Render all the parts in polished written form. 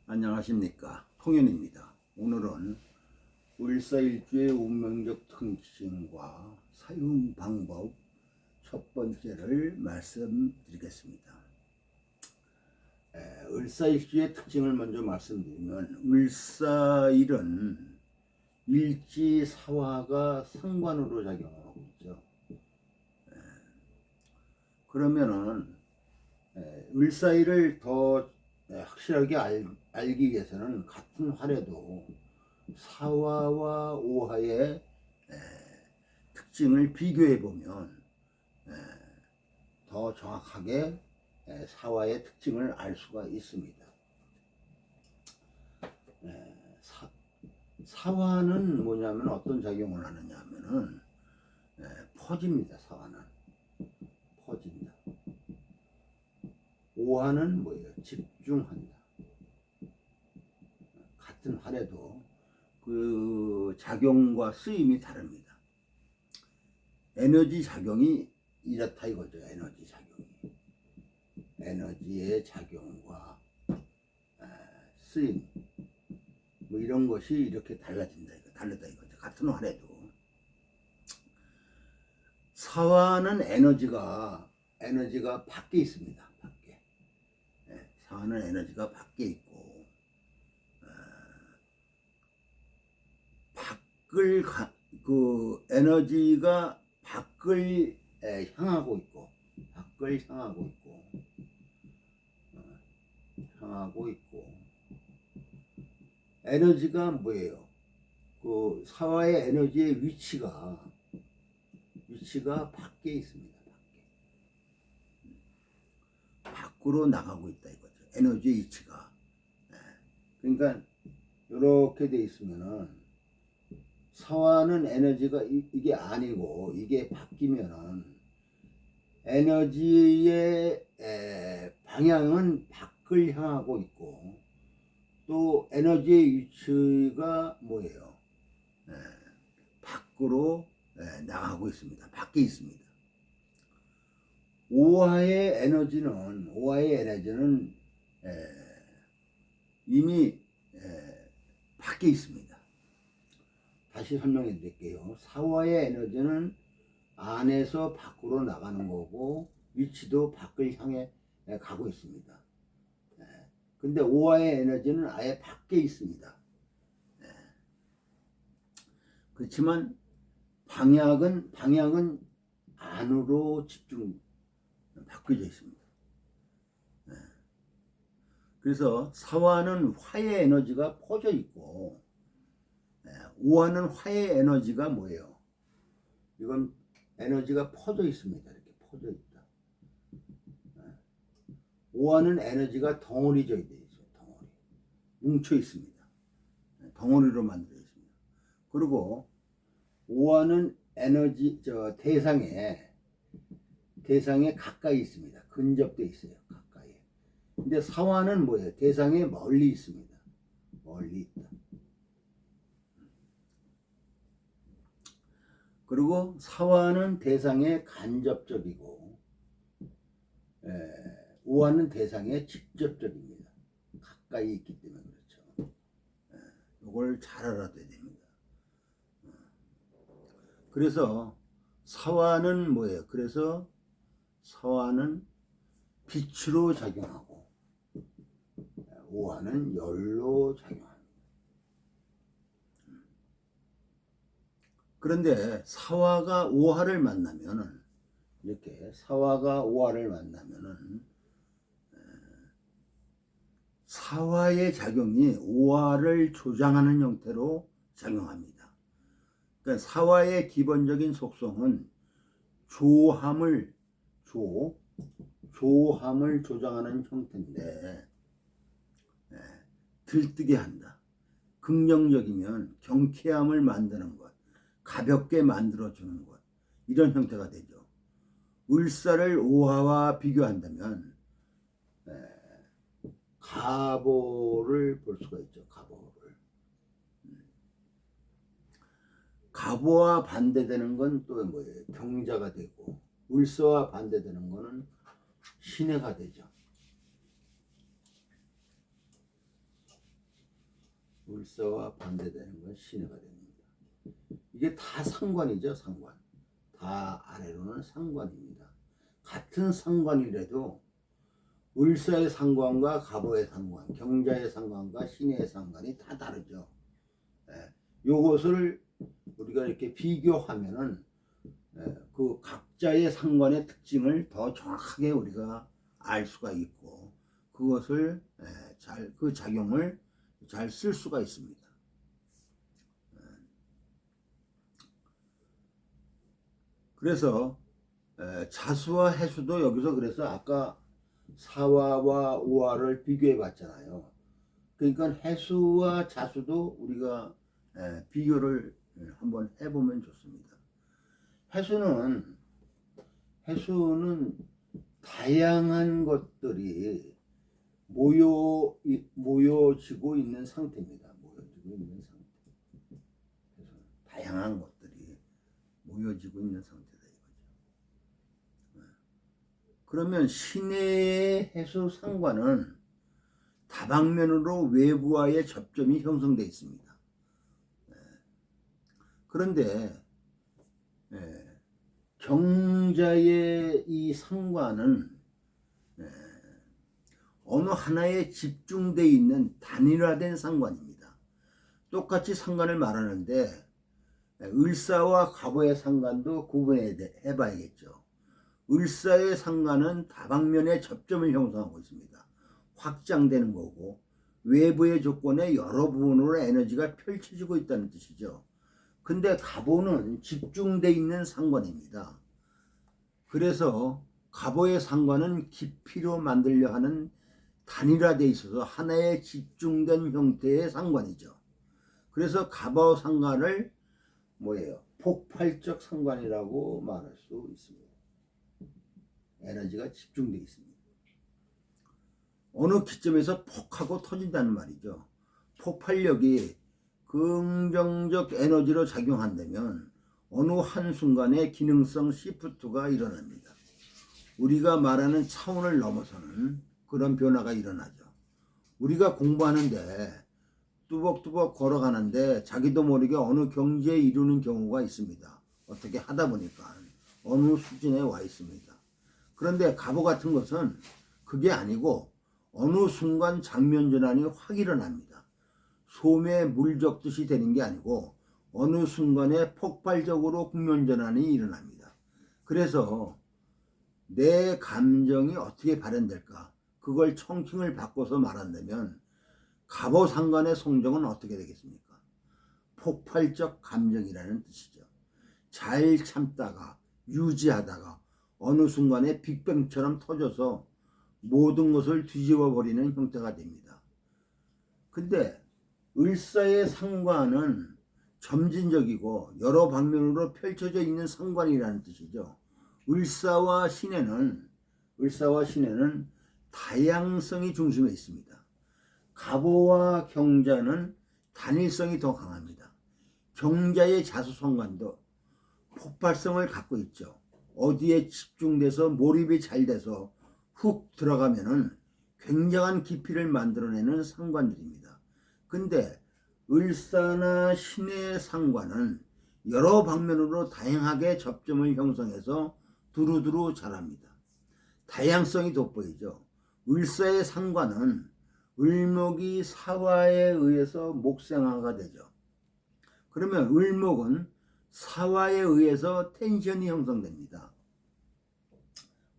안녕하십니까, 통연입니다. 오늘은 을사일주의 운명적 특징과 사용 방법 첫 번째를 말씀드리겠습니다. 을사일주의 특징을 먼저 말씀드리면, 을사일은 일지사화가 상관으로 작용하고 있죠. 그러면은 을사일을 더 확실하게 알기 위해서는 같은 활에도 사화와 오화의 특징을 비교해 보면 더 정확하게 사화의 특징을 알 수가 있습니다. 사화는 뭐냐면 어떤 작용을 하느냐 하면은 퍼집니다. 사화는 퍼진다. 오화는 뭐예요? 집중한다. 같은 활에도 그 작용과 쓰임이 다릅니다. 에너지 작용이 이렇다 이거죠. 에너지 작용이. 에너지의 작용과 쓰임, 뭐 이런 것이 이렇게 달라진다 이거, 다르다 이거죠. 같은 활에도. 사화는 에너지가 밖에 있습니다. 밖에. 사화는 에너지가 밖에 있고, 그 에너지가 밖을 향하고 있고, 에너지가 뭐예요? 그 사화의 에너지의 위치가 밖에 있습니다. 밖으로 나가고 있다 이거죠. 에너지의 위치가. 그러니까 이렇게 돼 있으면은 사화는 에너지가 이게 아니고 이게 바뀌면은 에너지의 방향은 밖을 향하고 있고, 또 에너지의 위치가 뭐예요? 밖으로 나가고 있습니다. 밖에 있습니다. 오화의 에너지는 이미 밖에 있습니다. 다시 설명해 드릴게요. 사화의 에너지는 안에서 밖으로 나가는 거고, 위치도 밖을 향해 가고 있습니다. 근데 오화의 에너지는 아예 밖에 있습니다. 그렇지만 방향은 안으로 바뀌어져 있습니다. 그래서 사화는 화의 에너지가 퍼져 있고, 오화는 화의 에너지가 뭐예요? 이건 에너지가 퍼져 있습니다. 이렇게 퍼져 있다. 오화는 에너지가 덩어리져 있어요. 덩어리. 뭉쳐 있습니다. 덩어리로 만들어 있습니다. 그리고 오화는 대상에 가까이 있습니다. 근접돼 있어요. 가까이. 근데 사화는 뭐예요? 대상에 멀리 있습니다. 멀리 있다. 그리고 사화는 대상에 간접적이고, 오화는 대상에 직접적입니다. 가까이 있기 때문에 그렇죠. 이걸 잘 알아둬야 됩니다. 그래서 사화는 뭐예요? 그래서 사화는 빛으로 작용하고, 오화는 열로 작용합니다. 그런데 사화가 오화를 만나면은, 이렇게 사화가 오화를 만나면은 사화의 작용이 오화를 조장하는 형태로 작용합니다. 그러니까 사화의 기본적인 속성은 조함을 조장하는 형태인데, 들뜨게 한다. 긍정적이면 경쾌함을 만드는 것, 가볍게 만들어주는 것, 이런 형태가 되죠. 을사를 오화와 비교한다면 가보를 볼 수가 있죠. 가보와 반대되는 건 또 뭐예요? 경자가 되고, 을사와 반대되는 거는 신해가 되죠. 을사와 반대되는 건 신해가 됩니다. 이게 다 상관이죠, 상관. 다 아래로는 상관입니다. 같은 상관이라도 을사의 상관과 갑오의 상관, 경자의 상관과 신의 상관이 다 다르죠. 예, 요것을 우리가 이렇게 비교하면은 그 각자의 상관의 특징을 더 정확하게 우리가 알 수가 있고 그것을 잘 그 작용을 잘 쓸 수가 있습니다. 그래서 자수와 해수도 여기서 그래서 아까 사화와 오화를 비교해 봤잖아요. 그러니까 해수와 자수도 우리가 비교를 한번 해보면 좋습니다. 해수는 다양한 것들이 모여지고 있는 상태입니다. 모여지고 있는 상태. 해수는 다양한 것들이 모여지고 있는 상태다 이거죠. 그러면 신의 해수 상관은 다방면으로 외부와의 접점이 형성되어 있습니다. 그런데 경자의 이 상관은 어느 하나에 집중되어 있는 단일화된 상관입니다. 똑같이 상관을 말하는데 을사와 갑오의 상관도 구분해 봐야겠죠. 을사의 상관은 다방면의 접점을 형성하고 있습니다. 확장되는 거고 외부의 조건에 여러 부분으로 에너지가 펼쳐지고 있다는 뜻이죠. 근데 갑오는 집중되어 있는 상관입니다. 그래서 갑오의 상관은 깊이로 만들려 하는 단일화되어 있어서 하나의 집중된 형태의 상관이죠. 그래서 갑오 상관을 폭발적 상관이라고 말할 수 있습니다. 에너지가 집중되어 있습니다. 어느 기점에서 폭하고 터진다는 말이죠. 폭발력이 긍정적 에너지로 작용한다면 어느 한순간에 기능성 시프트가 일어납니다. 우리가 말하는 차원을 넘어서는 그런 변화가 일어나죠. 우리가 공부하는데 뚜벅뚜벅 걸어가는데 자기도 모르게 어느 경지에 이르는 경우가 있습니다. 어떻게 하다 보니까 어느 수준에 와 있습니다. 그런데 갑오 같은 것은 그게 아니고 어느 순간 장면 전환이 확 일어납니다. 솜에 물 적듯이 되는 게 아니고 어느 순간에 폭발적으로 국면 전환이 일어납니다. 그래서 내 감정이 어떻게 발현될까? 그걸 청킹을 바꿔서 말한다면 갑오 상관의 성정은 어떻게 되겠습니까? 폭발적 감정이라는 뜻이죠. 잘 참다가 유지하다가 어느 순간에 빅뱅처럼 터져서 모든 것을 뒤집어 버리는 형태가 됩니다. 근데 을사의 상관은 점진적이고 여러 방면으로 펼쳐져 있는 상관이라는 뜻이죠. 을사와 신해는 다양성이 중심에 있습니다. 갑오와 경자는 단일성이 더 강합니다. 경자의 자수성관도 폭발성을 갖고 있죠. 어디에 집중돼서 몰입이 잘 돼서 훅 들어가면은 굉장한 깊이를 만들어내는 상관들입니다. 근데 을사나 신의 상관은 여러 방면으로 다양하게 접점을 형성해서 두루두루 자랍니다. 다양성이 돋보이죠. 을사의 상관은 을목이 사화에 의해서 목생화가 되죠. 그러면 을목은 사화에 의해서 텐션이 형성됩니다.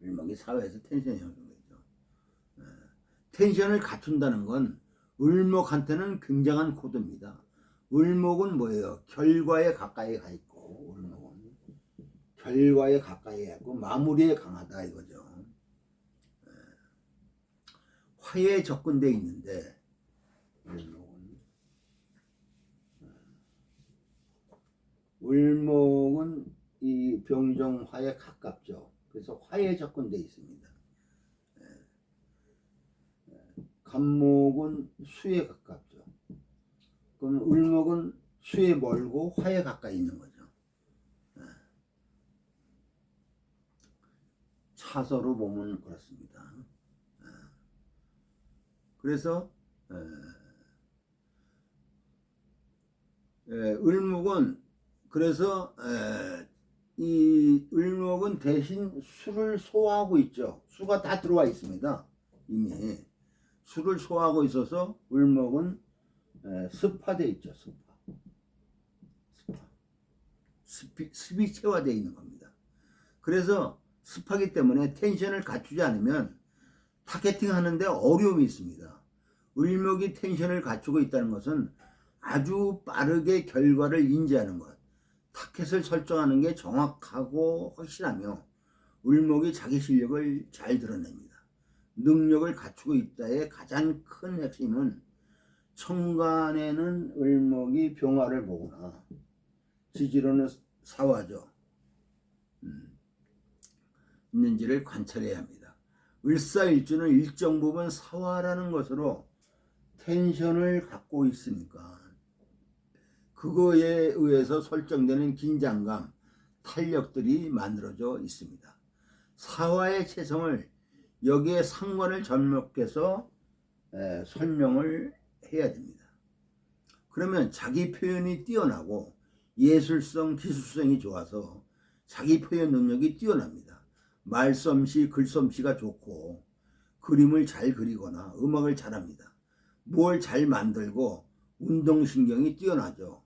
을목이 사화에서 텐션이 형성되죠. 텐션을 갖춘다는 건 을목한테는 굉장한 코드입니다. 을목은 뭐예요? 결과에 가까이 가 있고 을목은 결과에 가까이 하고 마무리에 강하다 이거죠. 화에 접근되어 있는데 을목은 이 병정화에 가깝죠. 그래서 화에 접근되어 있습니다. 갑목은 수에 가깝죠. 그럼 을목은 수에 멀고 화에 가까이 있는 거죠. 차서로 보면 그렇습니다. 그래서 을목은 그래서 이 을목은 대신 수를 소화하고 있죠. 수가 다 들어와 있습니다. 이미 수를 소화하고 있어서 을목은 습화되어 있죠. 습이 체화되어 있는 겁니다. 그래서 습하기 때문에 텐션을 갖추지 않으면 타겟팅 하는데 어려움이 있습니다. 을목이 텐션을 갖추고 있다는 것은 아주 빠르게 결과를 인지하는 것, 타겟을 설정하는 게 정확하고 확실하며 을목이 자기 실력을 잘 드러냅니다. 능력을 갖추고 있다의 가장 큰 핵심은 천간에는 을목이 병화를 보거나 지지로는 사화죠. 있는지를 관찰해야 합니다. 을사일주는 일정 부분 사화라는 것으로 텐션을 갖고 있으니까 그거에 의해서 설정되는 긴장감, 탄력들이 만들어져 있습니다. 사화의 체성을 여기에 상관을 접목해서 설명을 해야 됩니다. 그러면 자기 표현이 뛰어나고 예술성, 기술성이 좋아서 자기 표현 능력이 뛰어납니다. 말솜씨, 글솜씨가 좋고 그림을 잘 그리거나 음악을 잘합니다. 뭘 잘 만들고 운동신경이 뛰어나죠.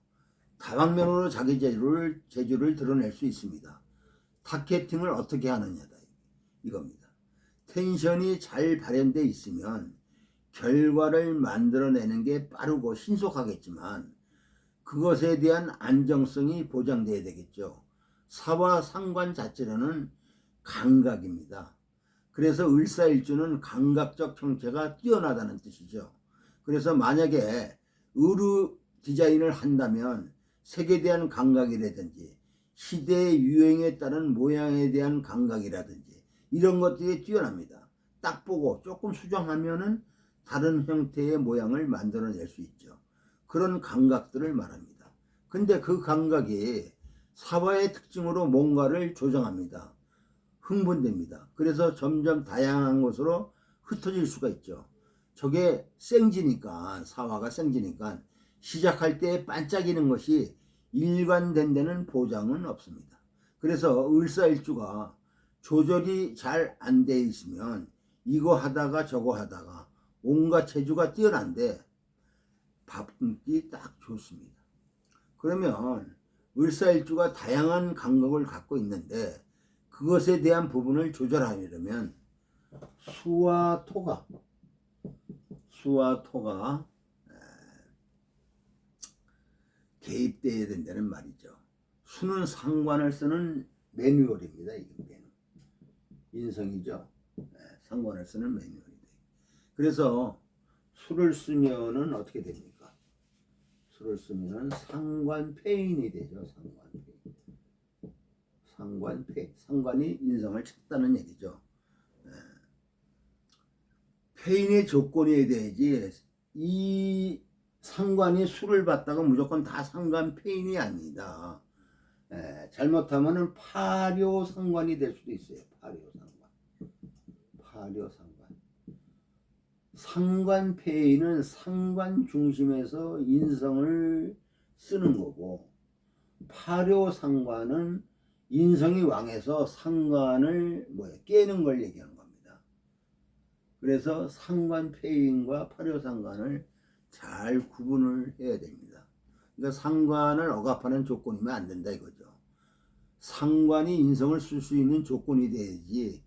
다방면으로 자기 재주를 드러낼 수 있습니다. 타겟팅을 어떻게 하느냐다 이겁니다. 텐션이 잘 발현되어 있으면 결과를 만들어내는 게 빠르고 신속하겠지만 그것에 대한 안정성이 보장돼야 되겠죠. 사와 상관 자체로는 감각입니다. 그래서 을사일주는 감각적 형체가 뛰어나다는 뜻이죠. 그래서 만약에 의류 디자인을 한다면 색에 대한 감각이라든지 시대의 유행에 따른 모양에 대한 감각이라든지 이런 것들이 뛰어납니다. 딱 보고 조금 수정하면은 다른 형태의 모양을 만들어낼 수 있죠. 그런 감각들을 말합니다. 근데 그 감각이 사화의 특징으로 뭔가를 조정합니다. 흥분됩니다. 그래서 점점 다양한 곳으로 흩어질 수가 있죠. 저게 생지니까, 사화가 생지니까 시작할 때 반짝이는 것이 일관된 데는 보장은 없습니다. 그래서 을사일주가 조절이 잘 안 돼 있으면 이거 하다가 저거 하다가 온갖 재주가 뛰어난데 밥 굶기 딱 좋습니다. 그러면 을사일주가 다양한 감각을 갖고 있는데 그것에 대한 부분을 조절하려면 수와 토가 개입되어야 된다는 말이죠. 수는 상관을 쓰는 매뉴얼입니다. 이게 매뉴얼. 인성이죠. 상관을 쓰는 매뉴얼이다. 그래서 수를 쓰면은 어떻게 됩니까? 수를 쓰면은 상관폐인이 되죠. 상관폐인. 상관이 인성을 찾다는 얘기죠. 폐인의 조건이 돼야지 이 상관이 수를 받다가 무조건 다 상관폐인이 아니다. 잘못하면은 파묘상관이 될 수도 있어요. 파묘상관. 상관폐인은 상관 중심에서 인성을 쓰는 거고 파묘상관은 인성이 왕해서 상관을 깨는 걸 얘기하는 겁니다. 그래서 상관폐인과 파묘상관을 잘 구분을 해야 됩니다. 그러니까 상관을 억압하는 조건이면 안 된다 이거죠. 상관이 인성을 쓸 수 있는 조건이 돼야지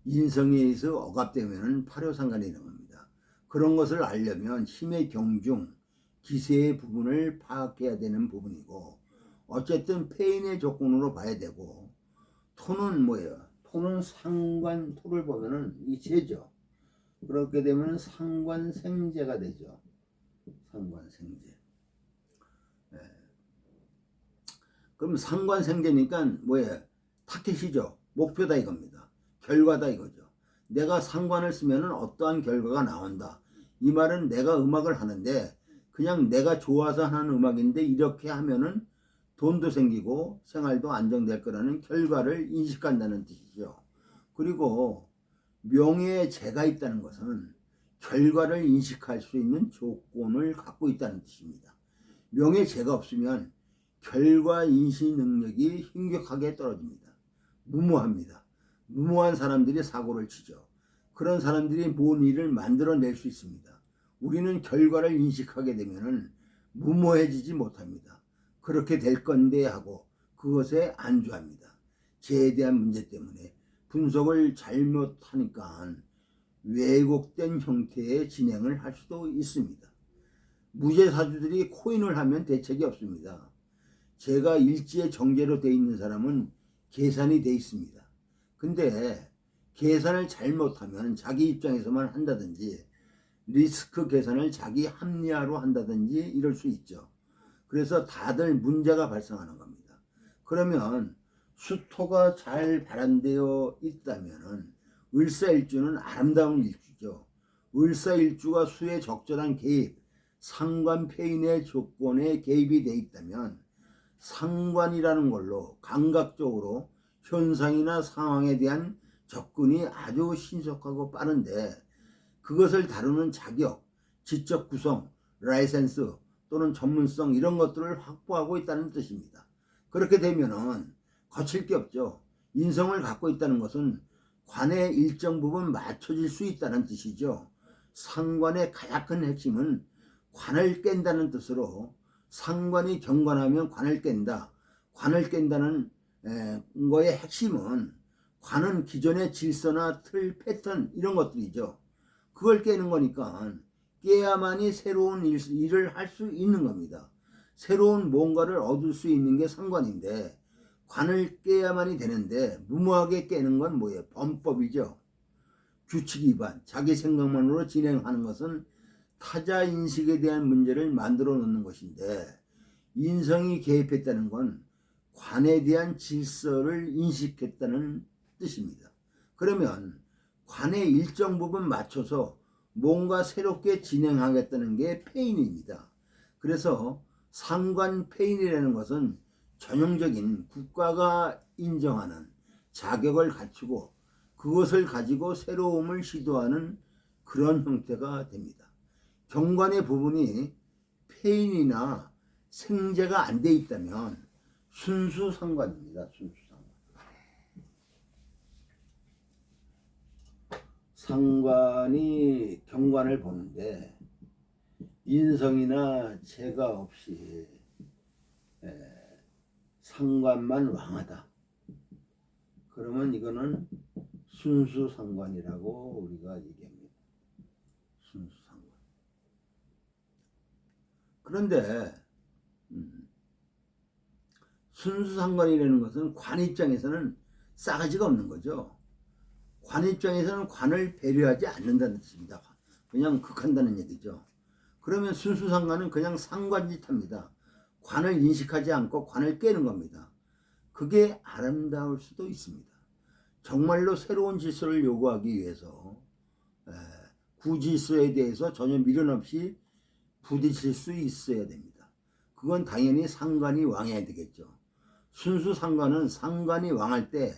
인성에 의해서 억압되면 파묘상관이 되는 겁니다. 그런 것을 알려면 힘의 경중, 기세의 부분을 파악해야 되는 부분이고 어쨌든 폐인의 조건으로 봐야 되고 토는 뭐예요? 토는 상관, 토를 보면은 이체죠. 그렇게 되면 상관생재가 되죠. 상관생재. 그럼 상관생재니까 뭐예요? 타켓이죠. 목표다 이겁니다. 결과다 이거죠. 내가 상관을 쓰면은 어떠한 결과가 나온다. 이 말은 내가 음악을 하는데 그냥 내가 좋아서 하는 음악인데 이렇게 하면은 돈도 생기고 생활도 안정될 거라는 결과를 인식한다는 뜻이죠. 그리고 명예에 재가 있다는 것은 결과를 인식할 수 있는 조건을 갖고 있다는 뜻입니다. 명예재가 없으면 결과 인식 능력이 힘격하게 떨어집니다. 무모합니다. 무모한 사람들이 사고를 치죠. 그런 사람들이 뭔 일을 만들어낼 수 있습니다. 우리는 결과를 인식하게 되면 무모해지지 못합니다. 그렇게 될 건데 하고 그것에 안주합니다. 죄에 대한 문제 때문에 분석을 잘못하니까 왜곡된 형태의 진행을 할 수도 있습니다. 무죄사주들이 코인을 하면 대책이 없습니다. 제가 일지의 정제로 돼 있는 사람은 계산이 돼 있습니다. 근데 계산을 잘못하면 자기 입장에서만 한다든지 리스크 계산을 자기 합리화로 한다든지 이럴 수 있죠. 그래서 다들 문제가 발생하는 겁니다. 그러면 수토가 잘 발현되어 있다면 을사일주는 아름다운 일주죠. 을사일주가 수의 적절한 개입, 상관폐인의 조건에 개입이 되어 있다면 상관이라는 걸로 감각적으로 현상이나 상황에 대한 접근이 아주 신속하고 빠른데 그것을 다루는 자격, 지적 구성, 라이센스 또는 전문성 이런 것들을 확보하고 있다는 뜻입니다. 그렇게 되면은 거칠 게 없죠. 인성을 갖고 있다는 것은 관의 일정 부분 맞춰질 수 있다는 뜻이죠. 상관의 가장 큰 핵심은 관을 깬다는 뜻으로 상관이 경관하면 관을 깬다. 관을 깬다는 거의 핵심은 관은 기존의 질서나 틀, 패턴 이런 것들이죠. 그걸 깨는 거니까 깨야만이 새로운 일을 할 수 있는 겁니다. 새로운 뭔가를 얻을 수 있는 게 상관인데 관을 깨야만이 되는데 무모하게 깨는 건 뭐예요? 범법이죠. 규칙 위반, 자기 생각만으로 진행하는 것은 타자 인식에 대한 문제를 만들어 놓는 것인데 인성이 개입했다는 건 관에 대한 질서를 인식했다는 뜻입니다. 그러면 관의 일정 부분 맞춰서 뭔가 새롭게 진행하겠다는 게 페인입니다. 그래서 상관 페인이라는 것은 전형적인 국가가 인정하는 자격을 갖추고 그것을 가지고 새로움을 시도하는 그런 형태가 됩니다. 경관의 부분이 페인이나 생재가 안 돼 있다면 순수 상관입니다. 순수 상관. 상관이 경관을 보는데 인성이나 재가 없이 상관만 왕하다. 그러면 이거는 순수 상관이라고 우리가 얘기합니다. 순수 상관. 그런데 순수 상관이라는 것은 관 입장에서는 싸가지가 없는 거죠. 관 입장에서는 관을 배려하지 않는다는 뜻입니다. 그냥 극한다는 얘기죠. 그러면 순수 상관은 그냥 상관짓 합니다. 관을 인식하지 않고 관을 깨는 겁니다. 그게 아름다울 수도 있습니다. 정말로 새로운 질서를 요구하기 위해서 구질서에 대해서 전혀 미련 없이 부딪힐 수 있어야 됩니다. 그건 당연히 상관이 왕해야 되겠죠. 순수 상관은 상관이 왕할 때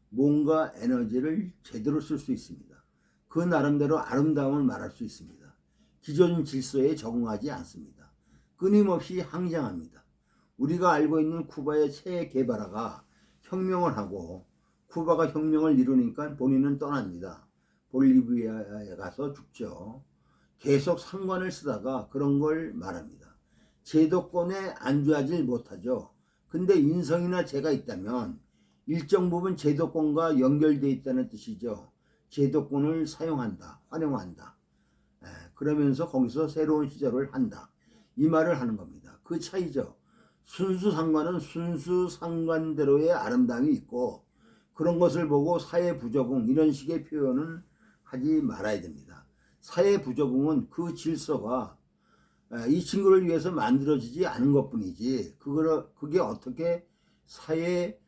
뭔가 에너지를 제대로 쓸 수 있습니다. 그 나름대로 아름다움을 말할 수 있습니다. 기존 질서에 적응하지 않습니다. 끊임없이 항쟁합니다. 우리가 알고 있는 쿠바의 체 게바라가 혁명을 하고 쿠바가 혁명을 이루니까 본인은 떠납니다. 볼리비아에 가서 죽죠. 계속 상관을 쓰다가 그런 걸 말합니다. 제도권에 안주하지 못하죠. 근데 인성이나 재가 있다면 일정 부분 제도권과 연결되어 있다는 뜻이죠. 제도권을 사용한다, 활용한다. 그러면서 거기서 새로운 시절을 한다. 이 말을 하는 겁니다. 그 차이죠. 순수 상관은 순수 상관대로의 아름다움이 있고 그런 것을 보고 사회 부적응 이런 식의 표현은 하지 말아야 됩니다. 사회 부적응은 그 질서가 이 친구를 위해서 만들어지지 않은 것뿐이지 그게 어떻게 사회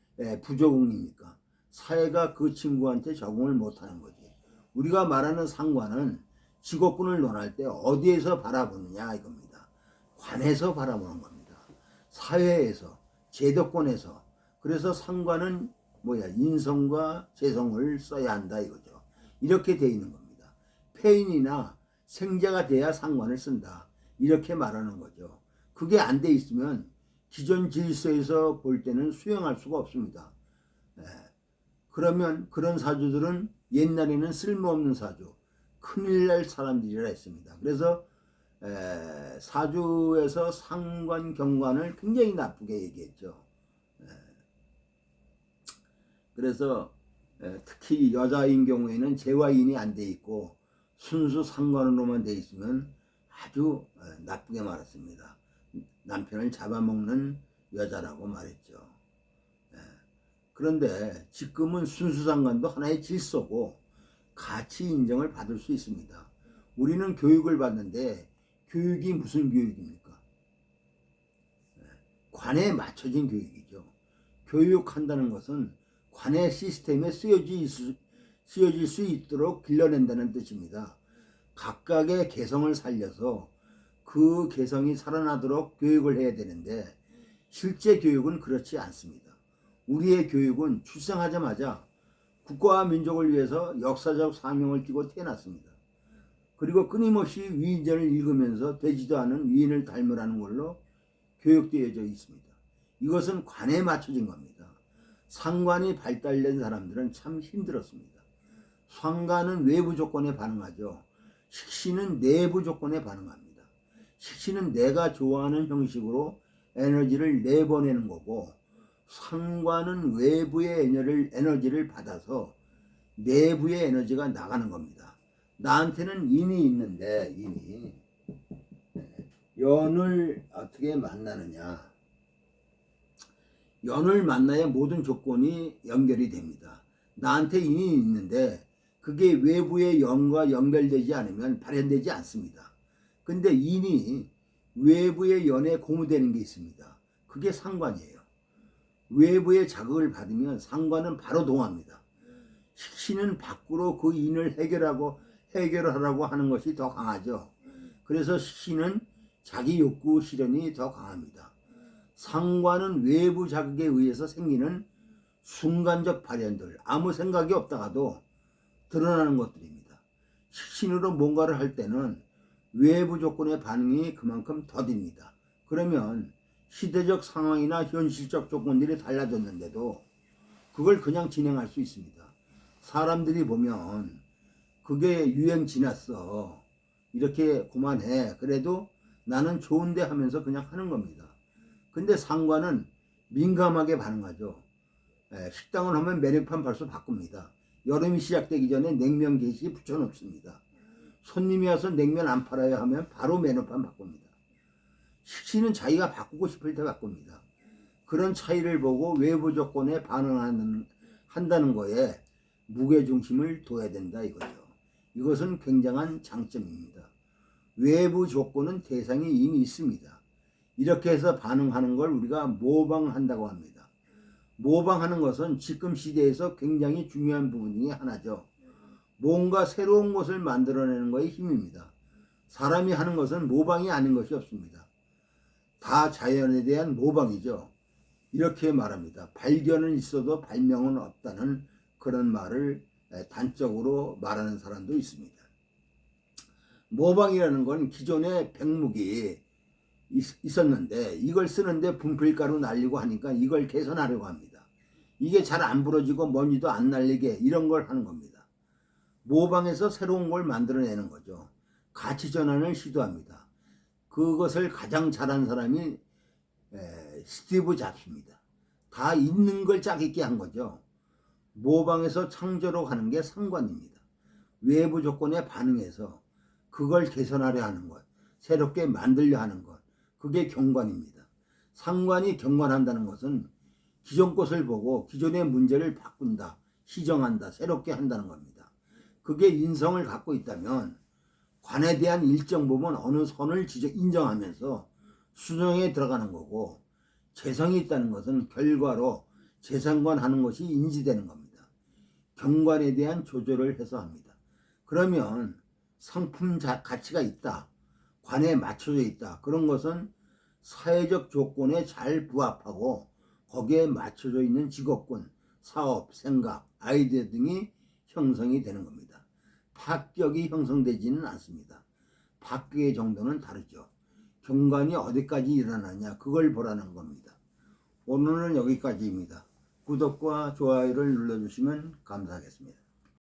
부적응입니까? 사회가 그 친구한테 적응을 못하는 거지. 우리가 말하는 상관은 직업군을 논할 때 어디에서 바라보느냐 이겁니다. 관에서 바라보는 겁니다. 사회에서, 제도권에서. 그래서 상관은 인성과 재성을 써야 한다 이거죠. 이렇게 돼 있는 겁니다. 폐인이나 생자가 돼야 상관을 쓴다. 이렇게 말하는 거죠. 그게 안 돼 있으면 기존 질서에서 볼 때는 수용할 수가 없습니다. 예. 그러면 그런 사주들은 옛날에는 쓸모없는 사주, 큰일 날 사람들이라 했습니다. 그래서 사주에서 상관, 경관을 굉장히 나쁘게 얘기했죠. 그래서 특히 여자인 경우에는 재화인이 안 돼 있고 순수 상관으로만 돼 있으면 아주 나쁘게 말했습니다. 남편을 잡아먹는 여자라고 말했죠. 그런데 지금은 순수 상관도 하나의 질서고 가치 인정을 받을 수 있습니다. 우리는 교육을 받는데 교육이 무슨 교육입니까? 관에 맞춰진 교육이죠. 교육한다는 것은 관의 시스템에 쓰여질 수 있도록 길러낸다는 뜻입니다. 각각의 개성을 살려서 그 개성이 살아나도록 교육을 해야 되는데 실제 교육은 그렇지 않습니다. 우리의 교육은 출생하자마자 국가와 민족을 위해서 역사적 사명을 띠고 태어났습니다. 그리고 끊임없이 위인전을 읽으면서 되지도 않은 위인을 닮으라는 걸로 교육되어져 있습니다. 이것은 관에 맞춰진 겁니다. 상관이 발달된 사람들은 참 힘들었습니다. 상관은 외부 조건에 반응하죠. 식신은 내부 조건에 반응합니다. 식신은 내가 좋아하는 형식으로 에너지를 내보내는 거고 상관은 외부의 에너지를 받아서 내부의 에너지가 나가는 겁니다. 나한테는 인이 있는데 인이 연을 어떻게 만나느냐. 연을 만나야 모든 조건이 연결이 됩니다. 나한테 인이 있는데 그게 외부의 연과 연결되지 않으면 발현되지 않습니다. 근데 인이 외부의 연에 고무되는 게 있습니다. 그게 상관이에요. 외부의 자극을 받으면 상관은 바로 동합니다. 식신은 밖으로 그 인을 해결하라고 하는 것이 더 강하죠. 그래서 식신은 자기 욕구 실현이 더 강합니다. 상관은 외부 자극에 의해서 생기는 순간적 발현들, 아무 생각이 없다가도 드러나는 것들입니다. 식신으로 뭔가를 할 때는 외부 조건의 반응이 그만큼 더딥니다. 그러면 시대적 상황이나 현실적 조건들이 달라졌는데도 그걸 그냥 진행할 수 있습니다. 사람들이 보면 그게 유행 지났어. 이렇게 그만해. 그래도 나는 좋은데 하면서 그냥 하는 겁니다. 근데 상관은 민감하게 반응하죠. 식당을 하면 메뉴판 벌써 바꿉니다. 여름이 시작되기 전에 냉면 게시 붙여놓습니다. 손님이 와서 냉면 안 팔아요 하면 바로 메뉴판 바꿉니다. 식신은 자기가 바꾸고 싶을 때 바꿉니다. 그런 차이를 보고 외부 조건에 반응한다는 거에 무게중심을 둬야 된다 이거죠. 이것은 굉장한 장점입니다. 외부 조건은 대상이 이미 있습니다. 이렇게 해서 반응하는 걸 우리가 모방한다고 합니다. 모방하는 것은 지금 시대에서 굉장히 중요한 부분 중에 하나죠. 뭔가 새로운 것을 만들어내는 것의 힘입니다. 사람이 하는 것은 모방이 아닌 것이 없습니다. 다 자연에 대한 모방이죠. 이렇게 말합니다. 발견은 있어도 발명은 없다는 그런 말을 단적으로 말하는 사람도 있습니다. 모방이라는 건 기존의 백목이 있었는데 이걸 쓰는데 분필가루 날리고 하니까 이걸 개선하려고 합니다. 이게 잘 안 부러지고 먼지도 안 날리게 이런 걸 하는 겁니다. 모방해서 새로운 걸 만들어내는 거죠. 가치 전환을 시도합니다. 그것을 가장 잘한 사람이 스티브 잡스입니다. 다 있는 걸 짝 있게 한 거죠. 모방해서 창조로 가는 게 상관입니다. 외부 조건에 반응해서 그걸 개선하려 하는 것, 새롭게 만들려 하는 것, 그게 경관입니다. 상관이 경관한다는 것은 기존 것을 보고 기존의 문제를 바꾼다, 시정한다, 새롭게 한다는 겁니다. 그게 인성을 갖고 있다면 관에 대한 일정 부분 어느 선을 인정하면서 수정에 들어가는 거고 재성이 있다는 것은 결과로 재상관하는 것이 인지되는 겁니다. 경관에 대한 조절을 해서 합니다. 그러면 상품 가치가 있다, 관에 맞춰져 있다. 그런 것은 사회적 조건에 잘 부합하고 거기에 맞춰져 있는 직업군, 사업, 생각, 아이디어 등이 형성이 되는 겁니다. 파격이 형성되지는 않습니다. 파격의 정도는 다르죠. 경관이 어디까지 일어나냐 그걸 보라는 겁니다. 오늘은 여기까지입니다. 구독과 좋아요를 눌러주시면 감사하겠습니다.